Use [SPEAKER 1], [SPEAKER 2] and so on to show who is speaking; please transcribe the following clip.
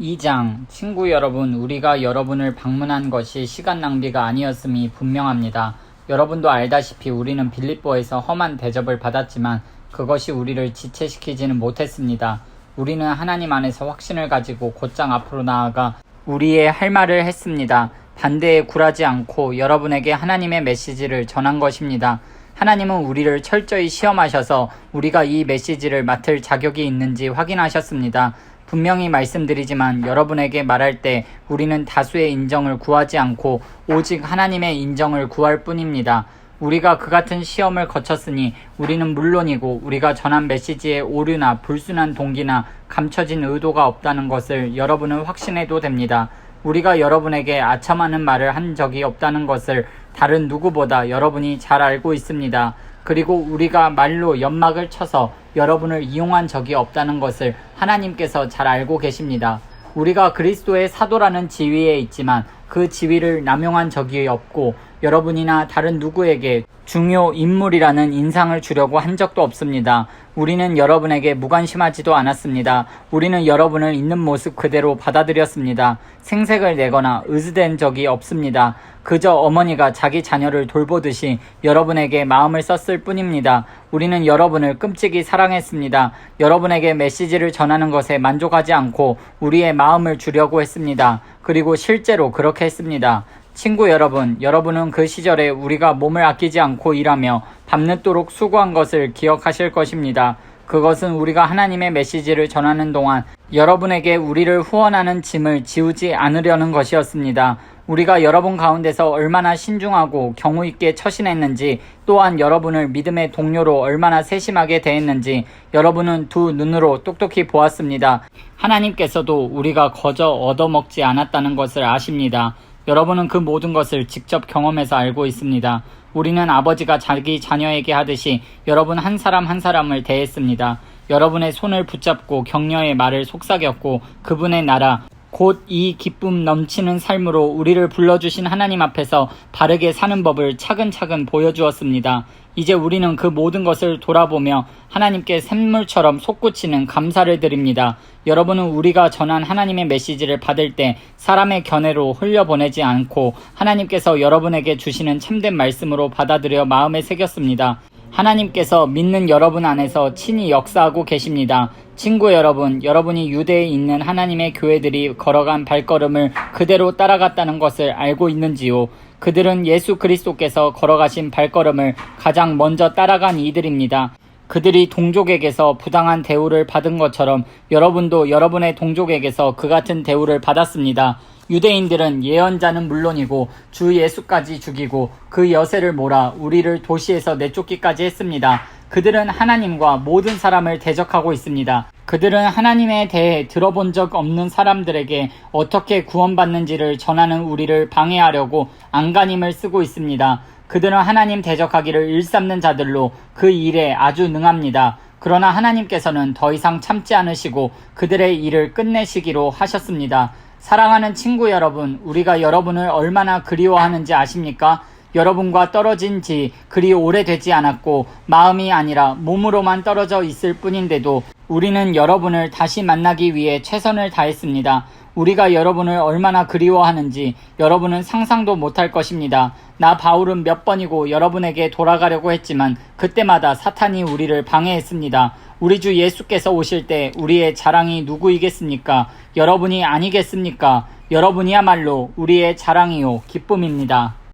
[SPEAKER 1] 2장 친구 여러분, 우리가 여러분을 방문한 것이 시간 낭비가 아니었음이 분명합니다. 여러분도 알다시피 우리는 빌립보에서 험한 대접을 받았지만 그것이 우리를 지체시키지는 못했습니다. 우리는 하나님 안에서 확신을 가지고 곧장 앞으로 나아가 우리의 할 말을 했습니다. 반대에 굴하지 않고 여러분에게 하나님의 메시지를 전한 것입니다. 하나님은 우리를 철저히 시험하셔서 우리가 이 메시지를 맡을 자격이 있는지 확인하셨습니다. 분명히 말씀드리지만 여러분에게 말할 때 우리는 다수의 인정을 구하지 않고 오직 하나님의 인정을 구할 뿐입니다. 우리가 그 같은 시험을 거쳤으니 우리는 물론이고 우리가 전한 메시지에 오류나 불순한 동기나 감춰진 의도가 없다는 것을 여러분은 확신해도 됩니다. 우리가 여러분에게 아첨하는 말을 한 적이 없다는 것을 다른 누구보다 여러분이 잘 알고 있습니다. 그리고 우리가 말로 연막을 쳐서 여러분을 이용한 적이 없다는 것을 하나님께서 잘 알고 계십니다. 우리가 그리스도의 사도라는 지위에 있지만 그 지위를 남용한 적이 없고 여러분이나 다른 누구에게 중요 인물이라는 인상을 주려고 한 적도 없습니다. 우리는 여러분에게 무관심하지도 않았습니다. 우리는 여러분을 있는 모습 그대로 받아들였습니다. 생색을 내거나 의즈된 적이 없습니다. 그저 어머니가 자기 자녀를 돌보듯이 여러분에게 마음을 썼을 뿐입니다. 우리는 여러분을 끔찍이 사랑했습니다. 여러분에게 메시지를 전하는 것에 만족하지 않고 우리의 마음을 주려고 했습니다. 그리고 실제로 그렇게 했습니다. 친구 여러분, 여러분은 그 시절에 우리가 몸을 아끼지 않고 일하며 밤늦도록 수고한 것을 기억하실 것입니다. 그것은 우리가 하나님의 메시지를 전하는 동안 여러분에게 우리를 후원하는 짐을 지우지 않으려는 것이었습니다. 우리가 여러분 가운데서 얼마나 신중하고 경우 있게 처신했는지, 또한 여러분을 믿음의 동료로 얼마나 세심하게 대했는지 여러분은 두 눈으로 똑똑히 보았습니다. 하나님께서도 우리가 거저 얻어먹지 않았다는 것을 아십니다. 여러분은 그 모든 것을 직접 경험해서 알고 있습니다. 우리는 아버지가 자기 자녀에게 하듯이 여러분 한 사람 한 사람을 대했습니다. 여러분의 손을 붙잡고 격려의 말을 속삭였고 그분의 나라, 곧 이 기쁨 넘치는 삶으로 우리를 불러주신 하나님 앞에서 바르게 사는 법을 차근차근 보여주었습니다. 이제 우리는 그 모든 것을 돌아보며 하나님께 샘물처럼 솟구치는 감사를 드립니다. 여러분은 우리가 전한 하나님의 메시지를 받을 때 사람의 견해로 흘려보내지 않고 하나님께서 여러분에게 주시는 참된 말씀으로 받아들여 마음에 새겼습니다. 하나님께서 믿는 여러분 안에서 친히 역사하고 계십니다. 친구 여러분, 여러분이 유대에 있는 하나님의 교회들이 걸어간 발걸음을 그대로 따라갔다는 것을 알고 있는지요? 그들은 예수 그리스도께서 걸어가신 발걸음을 가장 먼저 따라간 이들입니다. 그들이 동족에게서 부당한 대우를 받은 것처럼 여러분도 여러분의 동족에게서 그 같은 대우를 받았습니다. 유대인들은 예언자는 물론이고 주 예수까지 죽이고 그 여세를 몰아 우리를 도시에서 내쫓기까지 했습니다. 그들은 하나님과 모든 사람을 대적하고 있습니다. 그들은 하나님에 대해 들어본 적 없는 사람들에게 어떻게 구원받는지를 전하는 우리를 방해하려고 안간힘을 쓰고 있습니다. 그들은 하나님 대적하기를 일삼는 자들로 그 일에 아주 능합니다. 그러나 하나님께서는 더 이상 참지 않으시고 그들의 일을 끝내시기로 하셨습니다. 사랑하는 친구 여러분, 우리가 여러분을 얼마나 그리워하는지 아십니까? 여러분과 떨어진 지 그리 오래되지 않았고 마음이 아니라 몸으로만 떨어져 있을 뿐인데도 우리는 여러분을 다시 만나기 위해 최선을 다했습니다. 우리가 여러분을 얼마나 그리워하는지 여러분은 상상도 못할 것입니다. 나 바울은 몇 번이고 여러분에게 돌아가려고 했지만 그때마다 사탄이 우리를 방해했습니다. 우리 주 예수께서 오실 때 우리의 자랑이 누구이겠습니까? 여러분이 아니겠습니까? 여러분이야말로 우리의 자랑이요 기쁨입니다.